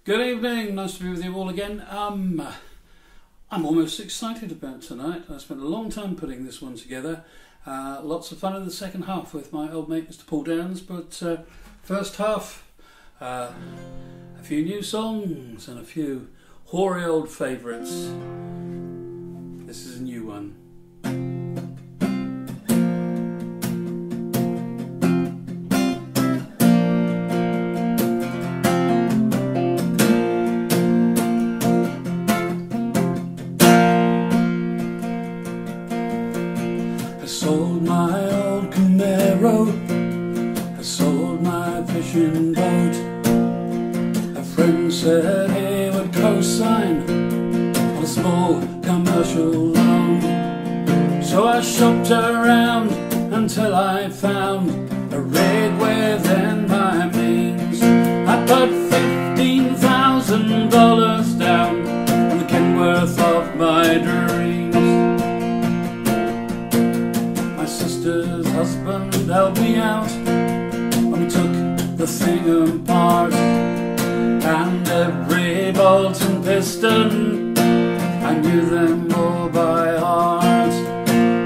Good evening, nice to be with you all again. I'm almost excited about tonight. I spent a long time putting this one together. Lots of fun in the second half with my old mate Mr. Paul Downs, but first half, a few new songs and a few hoary old favourites. This is a new one. I sold my old Camaro, I sold my fishing boat. A friend said he would co-sign on a small commercial loan. So I shopped around until I found a rig within my means. I put $15,000 down on the Kenworth of my dreams. My sister's husband helped me out when we took the thing apart, and every bolt and piston I knew them all by heart.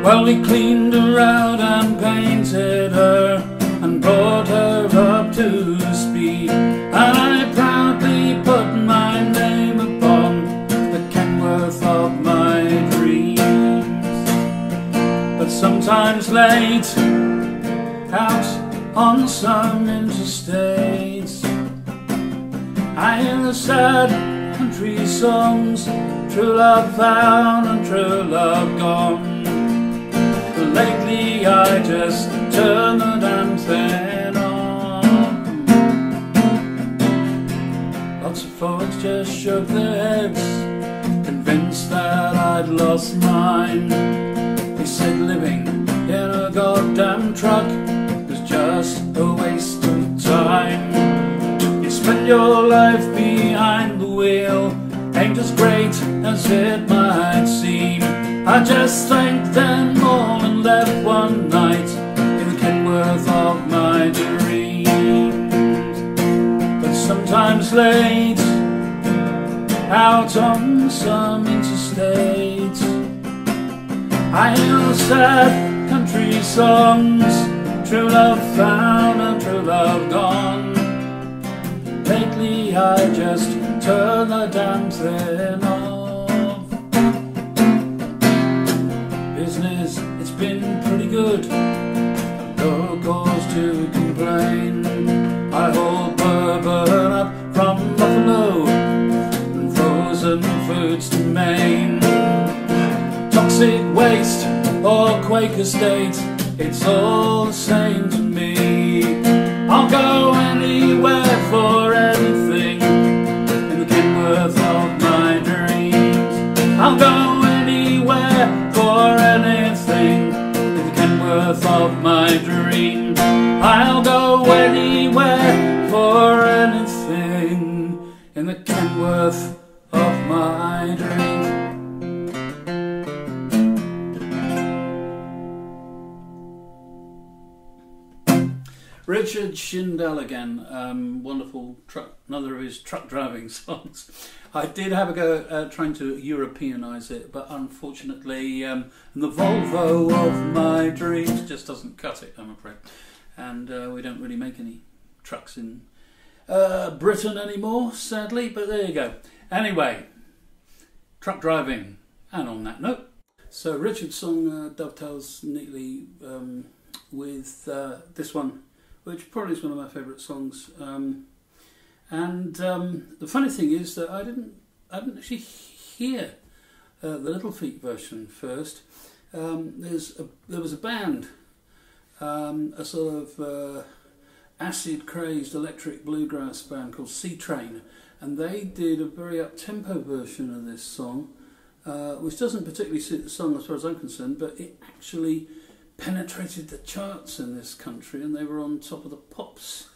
Well, we cleaned her out and painted her and brought her up to speed, and I proudly put my name upon the Kenworth of my dreams. But sometimes late out on some interstates, I hear the sad country songs, true love found and true love gone. But lately I just turn the damn thing on. Lots of folks just shook their heads, convinced that I'd lost mine. They said living in a goddamn truck was just a waste of time. You spend your life behind the wheel, ain't as great as it might seem. I just thanked them all and left one night in the Kenworth of my dreams. But sometimes late out on some interstate, I hear the sad country songs, true love found and true love gone. Lately I just turn the damn thing off. Business, it's been pretty good, no cause to complain. I haul bourbon up from Buffalo and frozen foods to Maine. Toxic waste or Quaker State, it's all the same to me. I'll go anywhere for anything in the Kenworth of my dreams. I'll go anywhere for anything in the Kenworth of my dreams. I'll go anywhere for anything in the Kenworth of my dreams. Richard Shindell again, wonderful truck, another of his truck driving songs. I did have a go at trying to Europeanise it, but unfortunately the Volvo of my dreams just doesn't cut it, I'm afraid. And we don't really make any trucks in Britain anymore, sadly, but there you go. Anyway, truck driving, and on that note. So Richard's song dovetails neatly with this one, which probably is one of my favourite songs. The funny thing is that I didn't actually hear the Little Feat version first. There was a band, a sort of acid-crazed electric bluegrass band called Sea Train, and they did a very up-tempo version of this song, which doesn't particularly suit the song as far as I'm concerned, but it actually penetrated the charts in this country, and they were on top of the pops,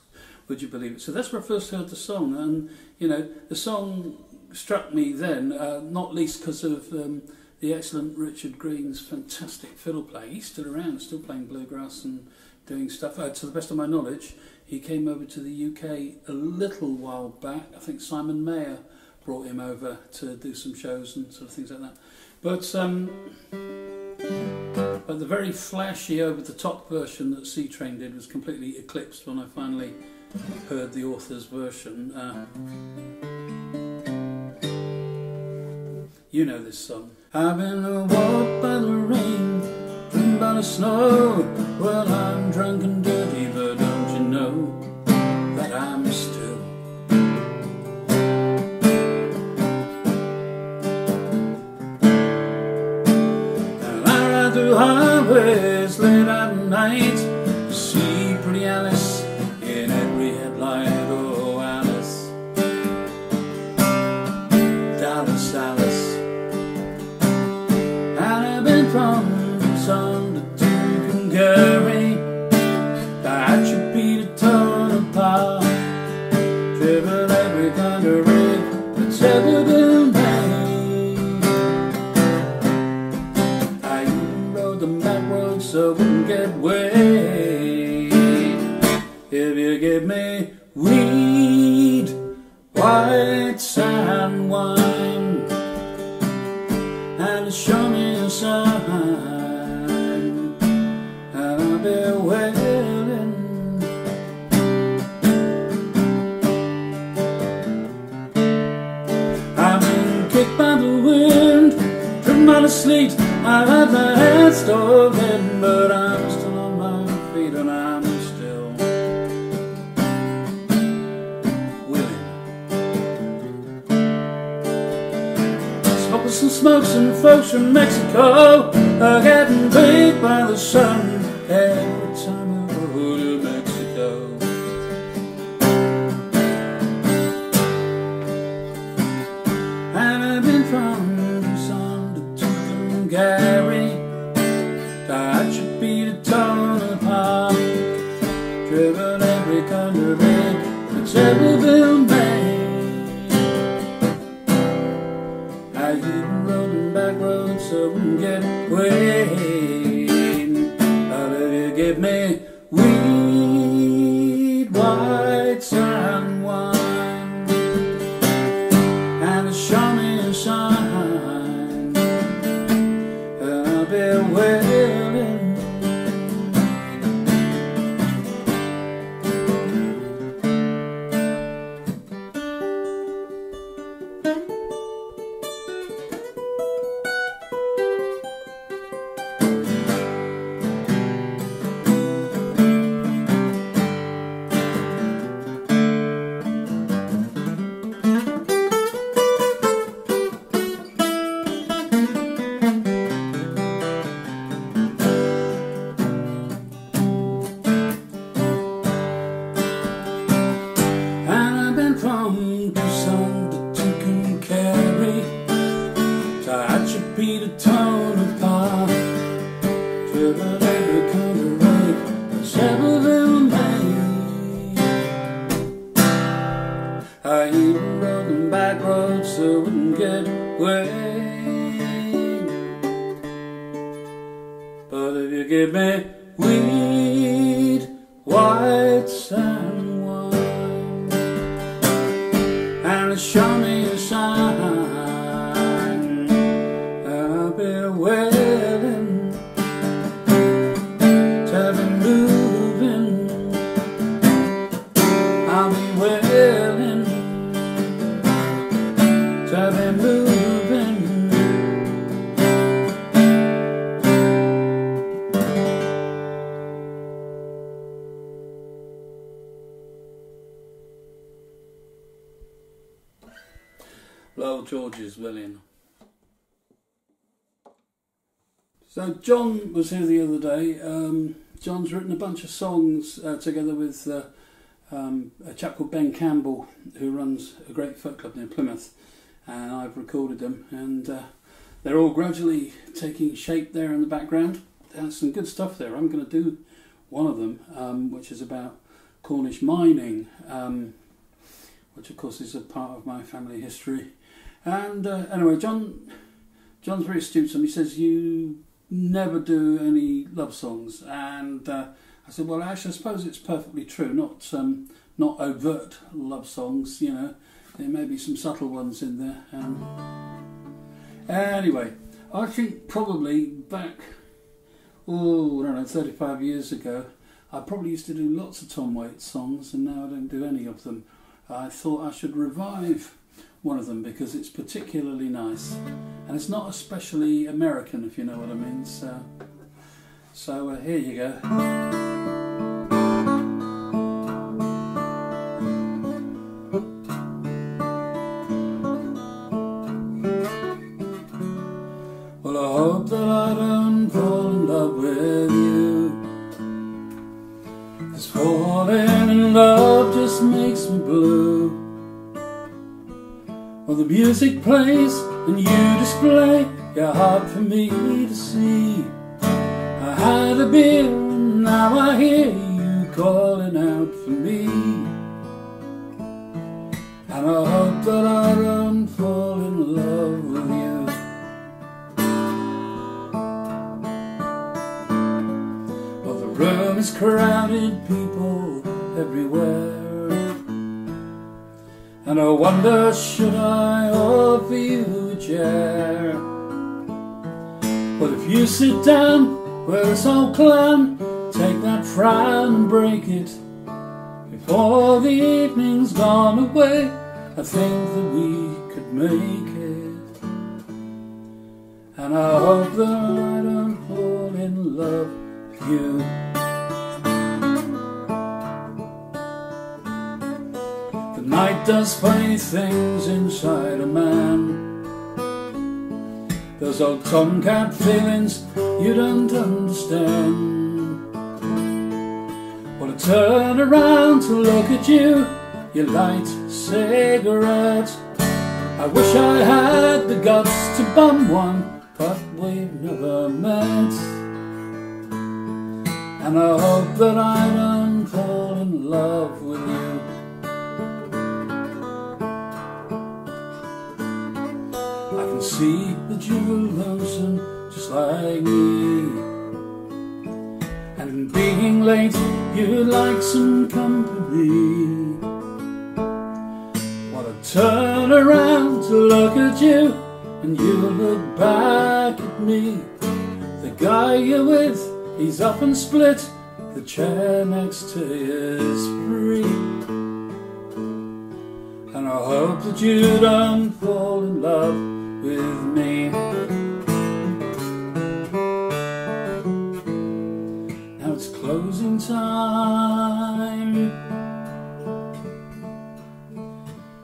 would you believe it? So that's where I first heard the song, and you know, the song struck me then, not least because of the excellent Richard Green's fantastic fiddle playing. He's still around, still playing bluegrass and doing stuff. To the best of my knowledge, He came over to the UK a little while back. I think Simon Mayer brought him over to do some shows and sort of things like that. But the very flashy, over-the-top version that C Train did was completely eclipsed when I finally heard the author's version. You know this song. I've been walked by the rain, driven by the snow. Well, I'm drunk and dirty, but don't you know that I'm still through highways late at night to see pretty Alice in every headlight. Oh, Alice, Dallas, Alice. And I've been from Tucson to Tucumcari, that should be the ton apart, driven every kind of rig that's ever been made. So I wouldn't get weighed. If you give me weed, white sand wine, and show me a sign, and I'll be willing. I've been kicked by the wind, driven by the sleet. I've had my head stolen, but I'm still on my feet and I'm still willing. Smokers and smokes and folks from Mexico are getting baked by the sun every time I go to Mexico. And I've been from Gary, that should be the tone apart, driven every kind of rig that's ever been made. I even rolling back roads so I wouldn't get weighed. But if you give me weed, white sand wine, and show me a sign, willing. From Tucson to Tucumcari, that should be the tone apart, driven every kind of rig that's ever been made. I even rode them back roads so I wouldn't get weighed. But if you give me weed, white sand wine, and show me a sign, I'll be willing to be moving. I'll be willing to be moving. Lowell George is willing. So John was here the other day. John's written a bunch of songs together with a chap called Ben Campbell, who runs a great folk club near Plymouth, and I've recorded them, and they're all gradually taking shape there in the background. There's some good stuff there. I'm going to do one of them, which is about Cornish mining, which of course is a part of my family history. And anyway, John's very astute, and he says you never do any love songs, and I said, well, actually, I suppose it's perfectly true. Not overt love songs, you know. There may be some subtle ones in there. Anyway, I think probably back, I don't know, 35 years ago, I probably used to do lots of Tom Waits songs, and now I don't do any of them. I thought I should revive one of them because it's particularly nice, and it's not especially American, if you know what I mean. So here you go. Well, I hope that I don't fall in love with you, 'cause falling in love just makes me blue. Well, the music plays and you display your heart for me to see. I had a beer and now I hear you calling out for me, and I hope that I don't fall in love with you. Well, the room is crowded, people everywhere, and I wonder, should I offer you a chair? But if you sit down where this old clown, take that frown and break it. Before the evening's gone away, I think that we could make it. And I hope that I don't fall in love with you. The night does funny things inside a man, those old tomcat feelings you don't understand. Well, I turn around to look at you, you light a cigarette. I wish I had the guts to bum one, but we've never met. And I hope that I don't fall in love with you. I can see that you're lonesome just like me, and in being late you'd like some company. Well, I turn around to look at you, and you look back at me. The guy you're with, he's up and split, the chair next to you is free. And I hope that you don't fall in love with me. Now it's closing time,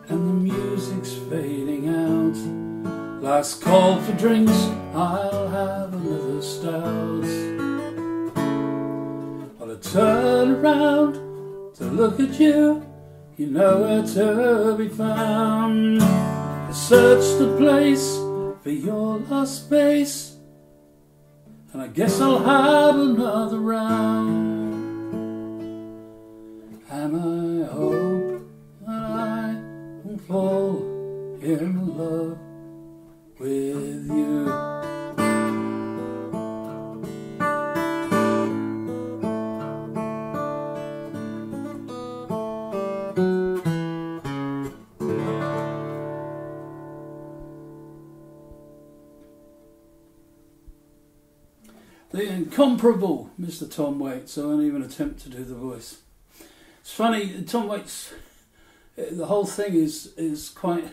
and the music's fading out. Last call for drinks, I'll have another stout. Well, I turn around to look at you, you know where to be found. I searched the place for your lost space, and I guess I'll have another round. And I hope that I won't fall in love with you. The incomparable Mr. Tom Waits. I won't even attempt to do the voice. It's funny, Tom Waits, the whole thing is quite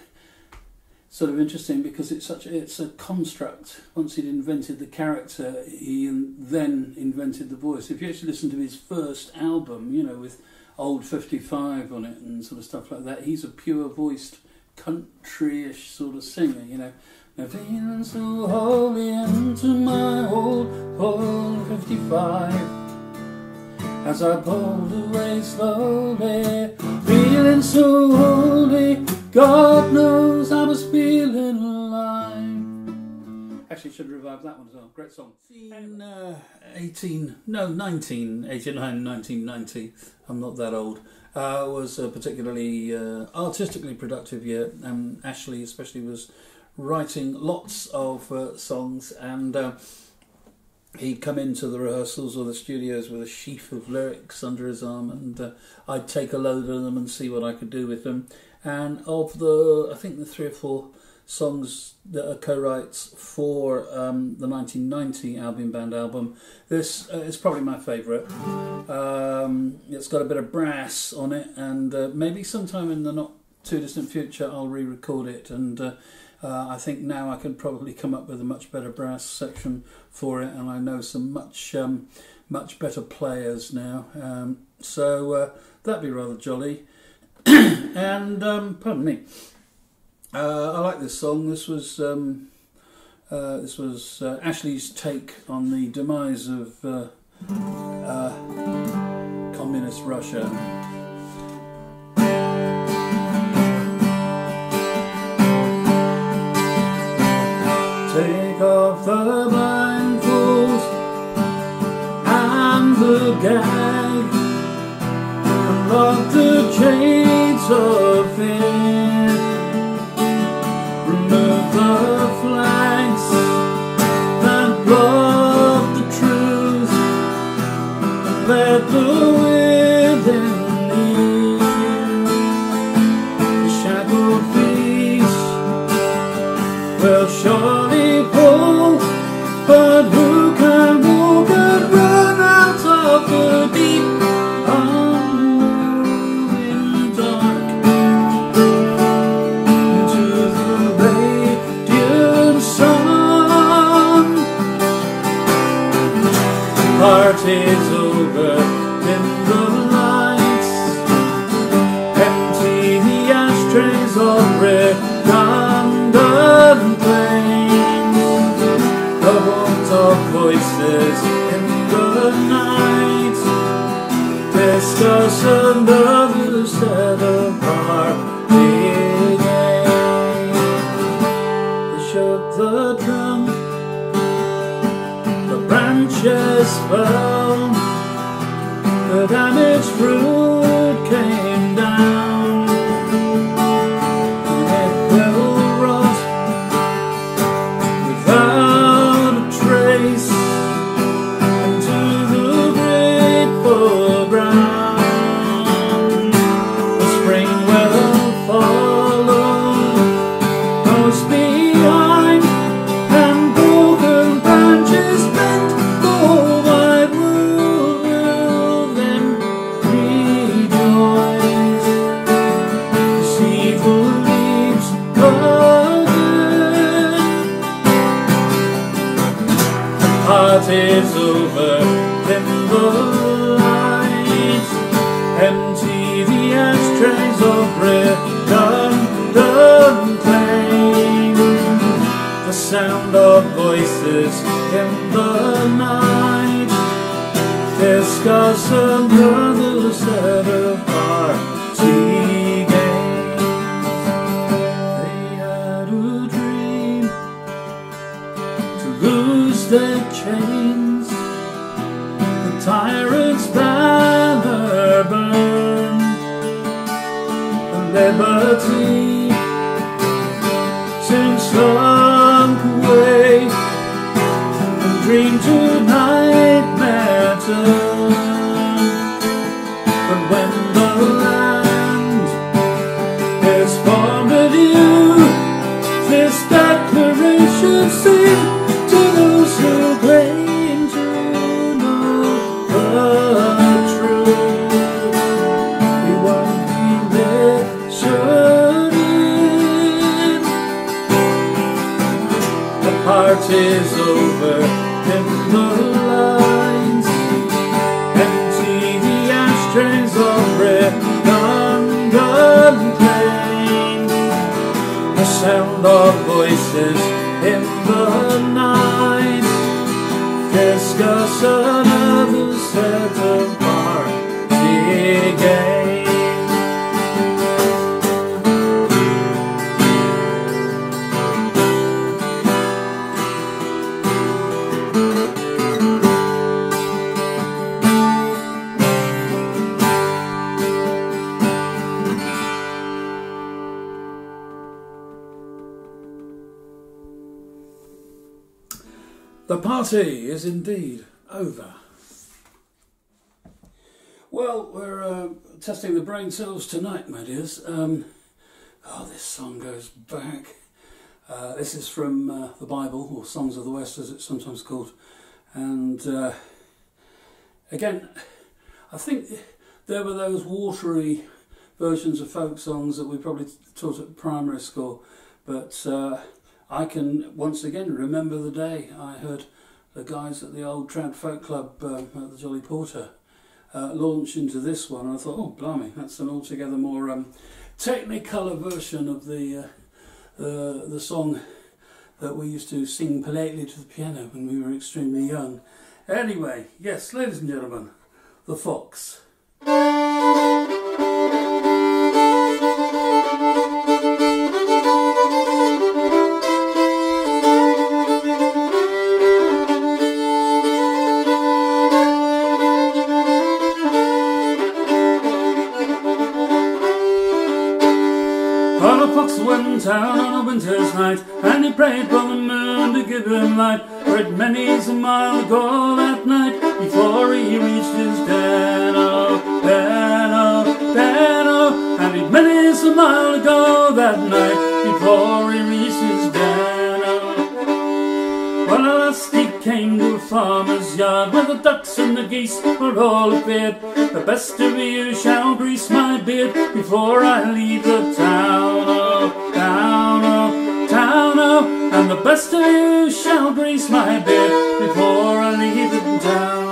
sort of interesting because it's a construct. Once he'd invented the character, he then invented the voice. If you actually listen to his first album, you know, with Old 55 on it and sort of stuff like that, he's a pure voiced country-ish sort of singer, you know. Now feeling so holy into my old 55, as I pulled away slowly, feeling so holy, God knows I was feeling alive. Actually, should revive that one as well. Great song. In 1989, 1990, I'm not that old, was a particularly artistically productive year. Ashley especially was writing lots of songs, and he'd come into the rehearsals or the studios with a sheaf of lyrics under his arm, and I'd take a load of them and see what I could do with them. And of the, I think the 3 or 4 songs that are co-writes for the 1990 Albion Band album, this is probably my favourite. It's got a bit of brass on it, and maybe sometime in the not too distant future I'll re-record it, and I think now I can probably come up with a much better brass section for it, and I know some much better players now, so that'd be rather jolly. And pardon me, I like this song. This was Ashley's take on the demise of communist Russia. Take off the blindfolds and the gag, and lock the chains of fear. Remove the flags that block the truth, and let the within near. The shackled feet will surely pull, but who can walk and run out of the deep unmoving dark into the radiant sun? Party's over, dim the lights, empty the ashtrays of redundant planes. The warmth of voices in the night discuss another set of party games. They shook the drum, the branches fell, the damaged fruit came down, and it will rot without a trace into the grateful ground. The spring will follow close behind, and broken branches bent, the whole wide world will then rejoice to see the leaves again. The party's over, dim the lights, empty the ashtrays of redundant claims. The sound of voices in the night discuss another set of party games. They had a dream to lose their chains, the tyrant's banner burned, and liberty soon slunk away, and dream to nightmare turned. But when the land is formed anew, this declaration seemed to those who claim to know the truth. We won't be measured in. The party's over, dim the lines, empty the ashtrays of redundant planes. The sound of voices in the night discuss another set of party games. The party is indeed over. Well, we're testing the brain cells tonight, my dears. This song goes back. This is from the Bible, or Songs of the West as it's sometimes called. And again, I think there were those watery versions of folk songs that we probably taught at primary school, but I can once again remember the day I heard the guys at the old Trad Folk Club at the Jolly Porter launch into this one, and I thought, oh blimey, that's an altogether more technicolor version of the song that we used to sing politely to the piano when we were extremely young. Anyway, yes, ladies and gentlemen, The Fox. The fox went down on a winter's night, and he prayed for the moon to give him light. For it many's a mile ago that night, before he reached his den, oh, den, oh, den, oh. And it many's a mile ago that night, before he reached his den, oh. Well, at last he came to a farmer's yard, where the ducks and the geese were all appeared. The best of you shall grease my beard before I leave the town, oh, town, oh, town, oh. And the best of you shall grease my beard before I leave the town.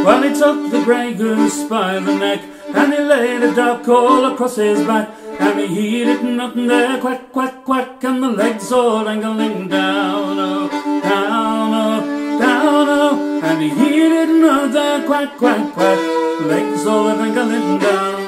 Well, he took the grey goose by the neck, and he laid a duck all across his back, and he heeded nothing there, quack, quack, quack, and the legs all dangling down, oh, down, oh, down, oh. And he heeded nothing there, quack, quack, quack, legs all dangling down.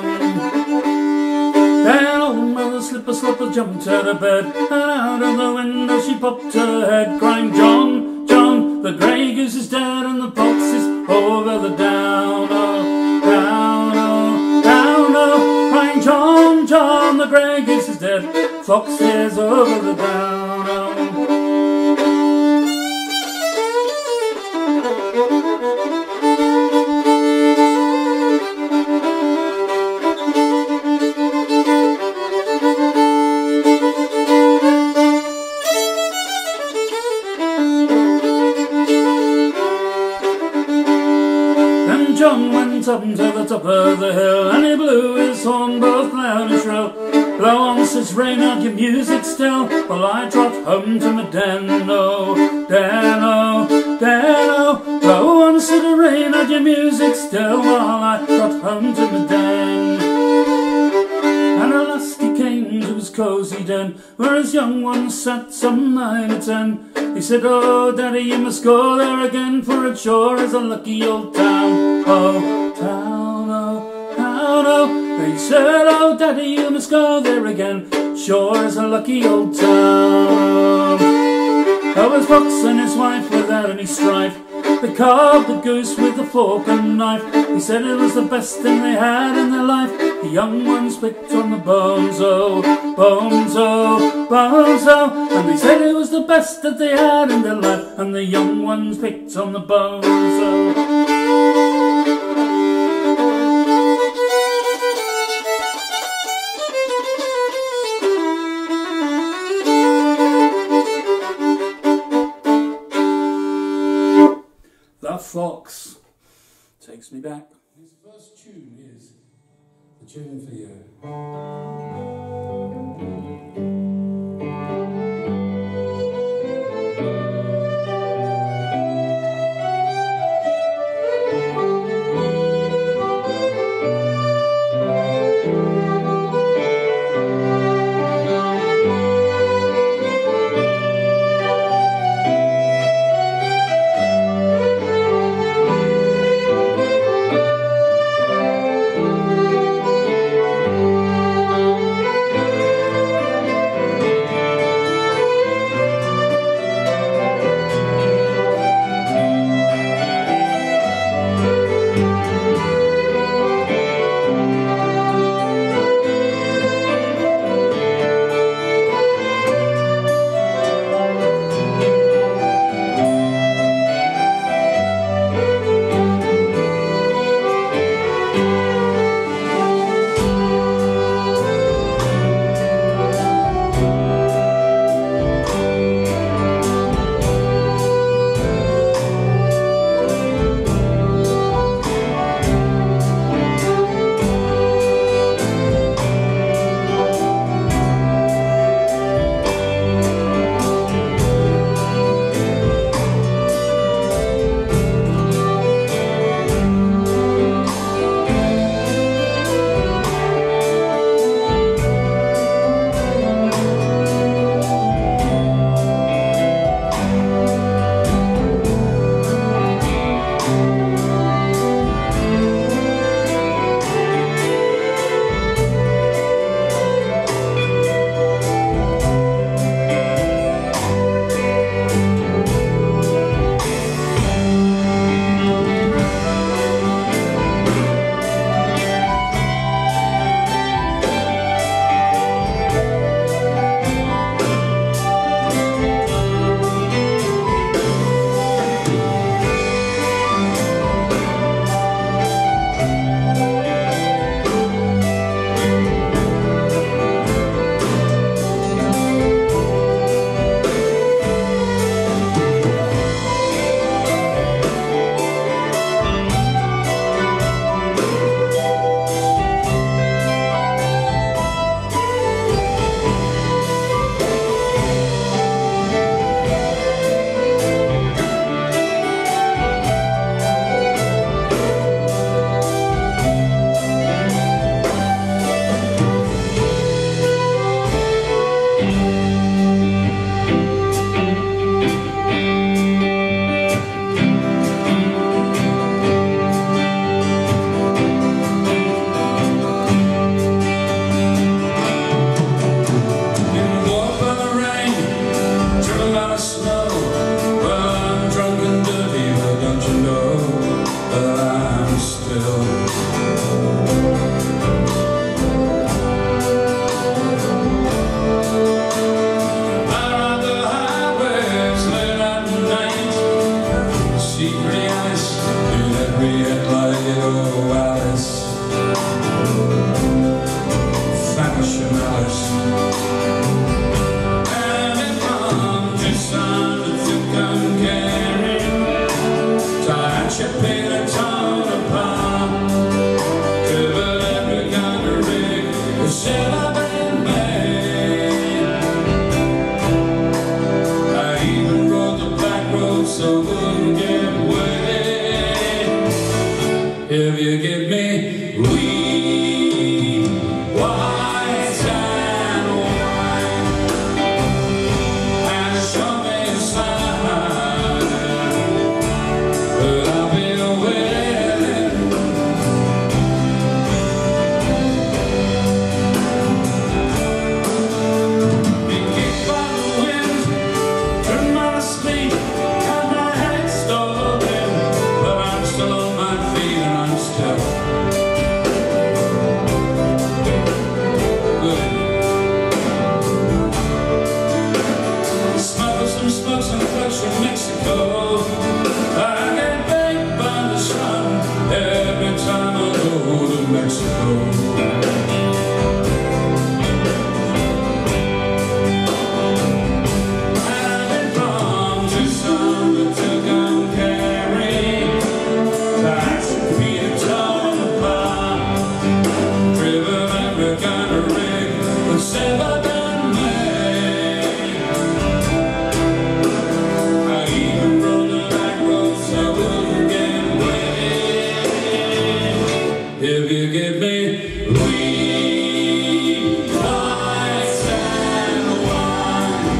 Then old Mother Slipper Slopper jumped out of bed, and out of the window she popped her head, crying, John, John, the grey goose is dead, and the fox is over the down, oh, down, oh, down, oh. Crying, John, John, the grey goose is dead, fox is over the down, oh. John went up to the top of the hill, and he blew his horn both loud and shrill. Blow on, says Reynard, your music still, while I trot home to my den, oh, den, oh, den, oh. Blow on, said Reynard, your music still, while I trot home to my den. And at last he came to his cosy den, where his young ones sat, some 9 or 10. He said, oh, Daddy, you must go there again, for it sure is a lucky old town, oh, town, oh, town, oh. He said, oh, Daddy, you must go there again, sure is a lucky old town. Oh, his fox and his wife, without any strife, they carved the goose with a fork and knife. He said it was the best thing they had in their life. The young ones picked on the bones, oh, bones, oh, bones, oh. And they said it was the best that they had in their life, and the young ones picked on the bones, oh. The Fox takes me back. His first tune is the tune for you. so I wouldn't get wet. If you give me weed, white and wine, and show me a sign that I've been waiting. You keep on the wind, turn my sleep, got my head stolen, but I'm still on my feet and I'm still good. Smoke some folks from Mexico. I get baked by the sun every time I go to Mexico. I've been from Tucson to Tucumcari. That's Peter Town the bar, driven every kind of rig that's ever been made. I even rode the back roads so I wouldn't get wet. If you give me weed, white and wine,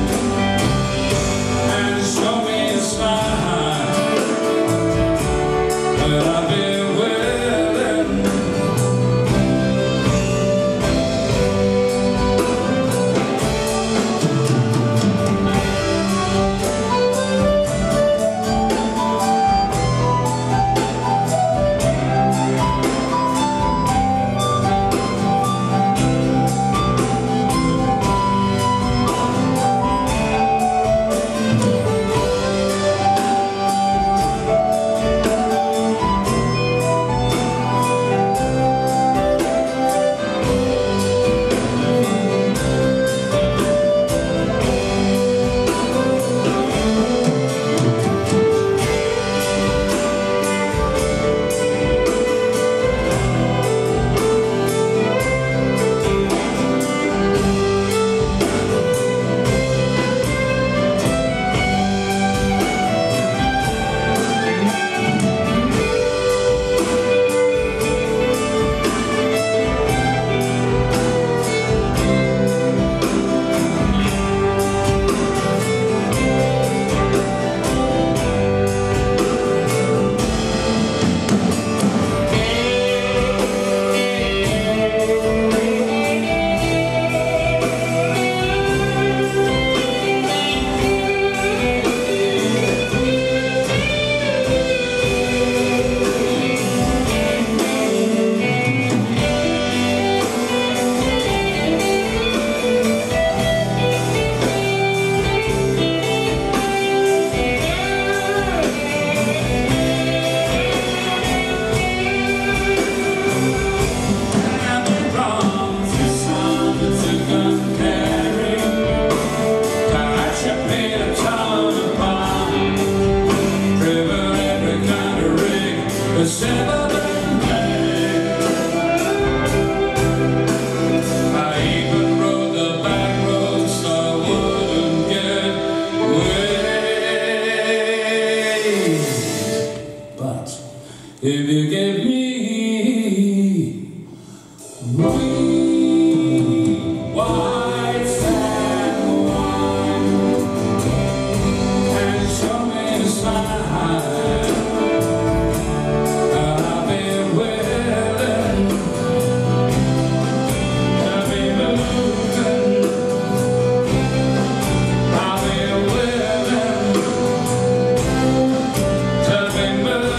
and show me a sign that I've been willing. If you give me weed, white and wine, and show me the sign that I've been willing to be moving. I've been willing to be moving.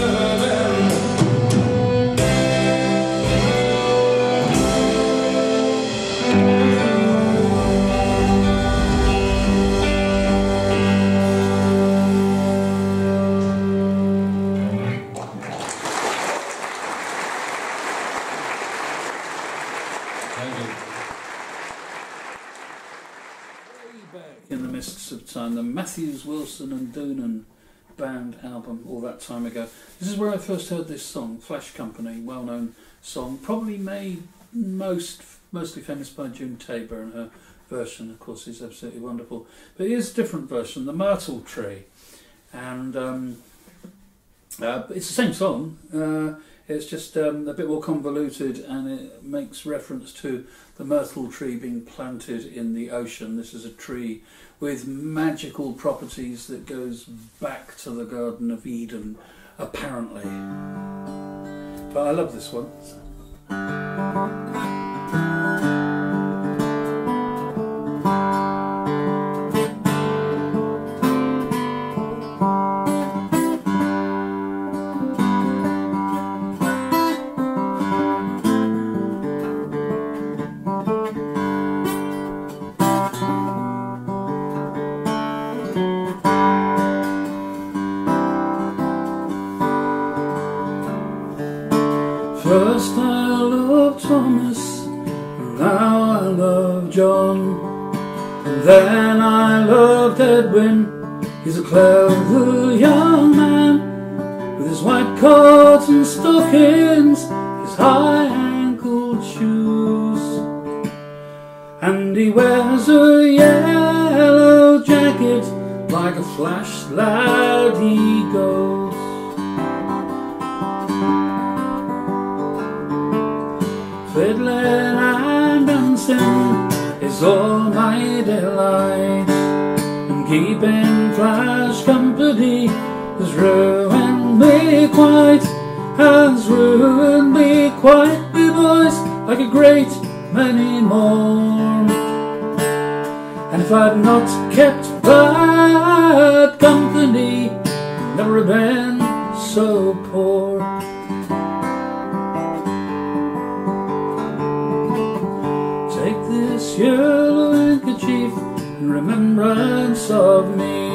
In the Mists of Time, the Matthews, Wilson and Doonan band album all that time ago. This is where I first heard this song, Flash Company, well-known song, probably made mostly famous by June Tabor, and her version, of course, is absolutely wonderful. But here's a different version, The Myrtle Tree. and it's the same song. It's just a bit more convoluted, and it makes reference to the myrtle tree being planted in the ocean. This is a tree with magical properties that goes back to the Garden of Eden, apparently. But I love this one. First I loved Thomas, now I love John, and then I loved Edwin. He's a clever young man, with his white cotton stockings, his high-ankle shoes, and he wears a yellow jacket, like a flash lad he goes. Fiddling and dancing is all my delight, and keeping Flash company has ruined me quite, has ruined me quite, me boys, like a great many more. And if I'd not kept bad company, I'd never have been so poor. Take this yellow handkerchief in remembrance of me,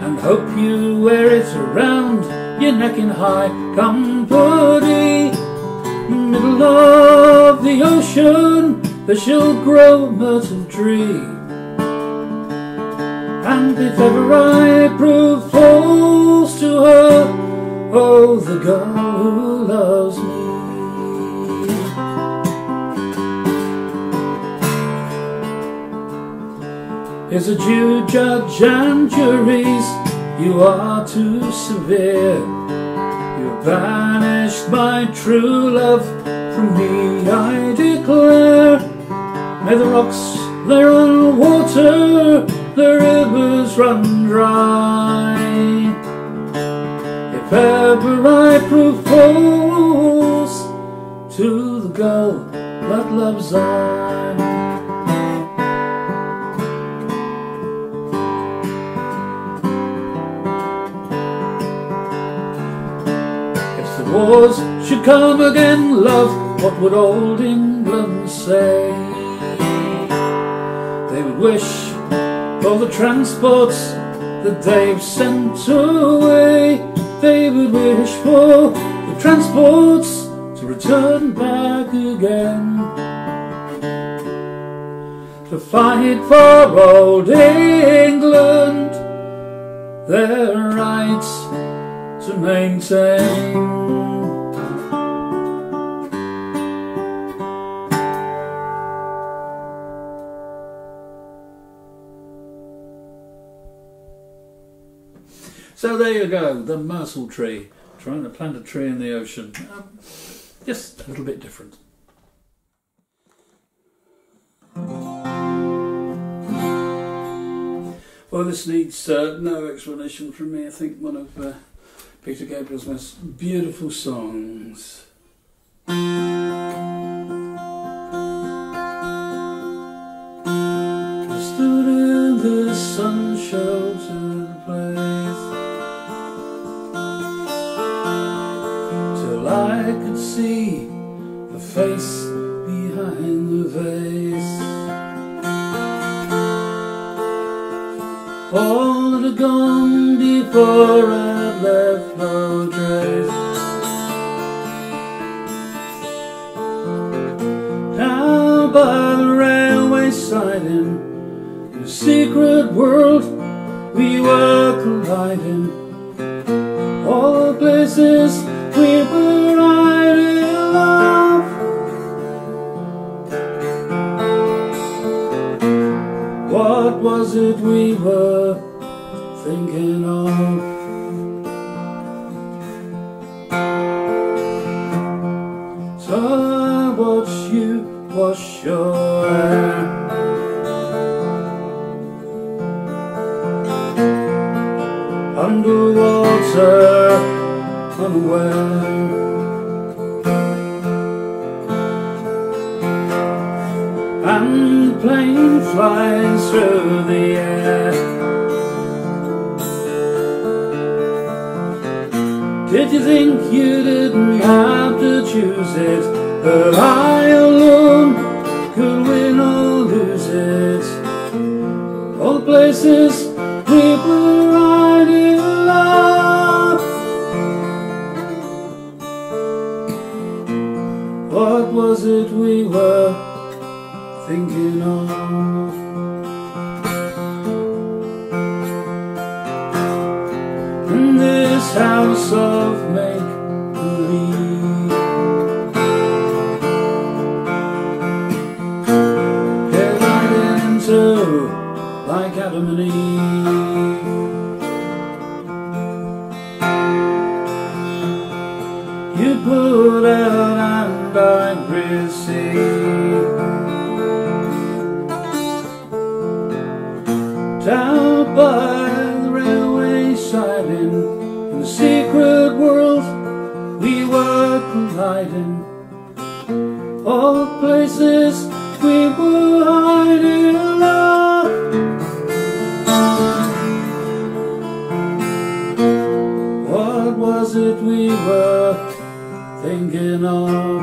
and hope you wear it around your neck in high company. Middle of the ocean there shall grow a myrtle tree, and if ever I prove false to her, oh, the girl who loves me. Here's a due judge and juries, you are too severe. You've banished my true love from me, I declare. May the rocks lay on water, the rivers run dry, if ever I prove false to the girl that loves I. Wars should come again, love, what would old England say? They would wish for the transports that they've sent away. They would wish for the transports to return back again, to fight for old England, their rights to maintain. So there you go, the myrtle tree, trying to plant a tree in the ocean. Just a little bit different. Well, this needs no explanation from me. I think one of Peter Gabriel's most beautiful songs. I stood in this sun-sheltered place till I could see the face behind the vase. All that had gone before had left no trace. Down by the railway siding, in a secret world we were colliding. All the places we were hiding love. What was it we were thinking of. So I watch you wash your hair, underwater, unaware. And the plane flies through the air. Did you think you didn't have to choose it, that I alone could win or lose it? All the places we were riding love. What was it we were thinking of? In this house of make-believe, get right into like Adam and Eve. You put out and I receive. Down by the railway siding, in the secret world we were colliding. All the places we were hiding love. What was it we were thinking of?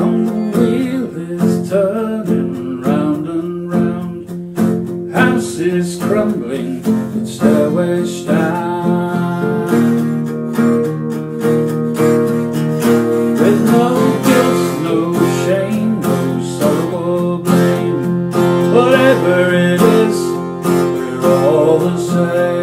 And the wheel is turning round and round, houses crumbling with stairways down, with no guilt, no shame, no sorrow or blame. Whatever it is, we're all the same.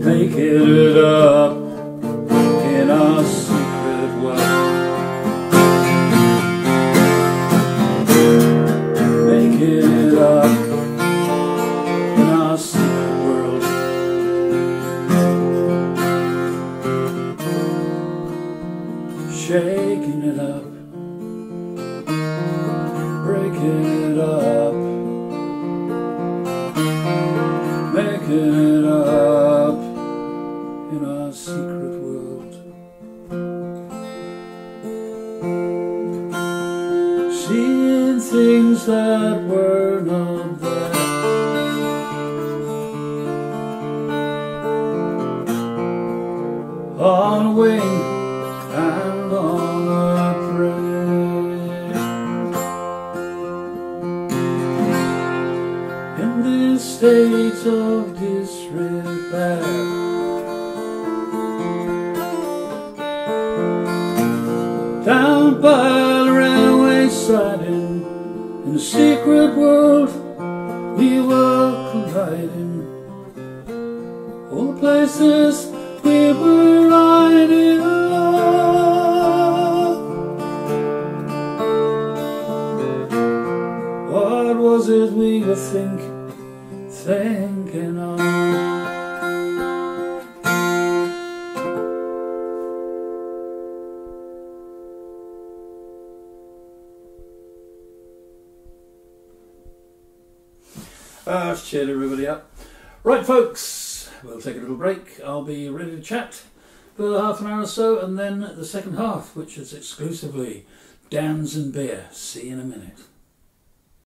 Making it up in our secret world, making it up in our secret world. Shaking it up, breaking it up, making it up in our secret world. Seeing things that were not there, on a wing and on a prayer. In this state of disrepair, down by the railway siding, in a secret world we were colliding. All the places we were riding love. What was it we were thinking of? I've cheered everybody up. Right folks, we'll take a little break. I'll be ready to chat for half an hour or so, and then the second half, which is exclusively Downs and beer. See you in a minute.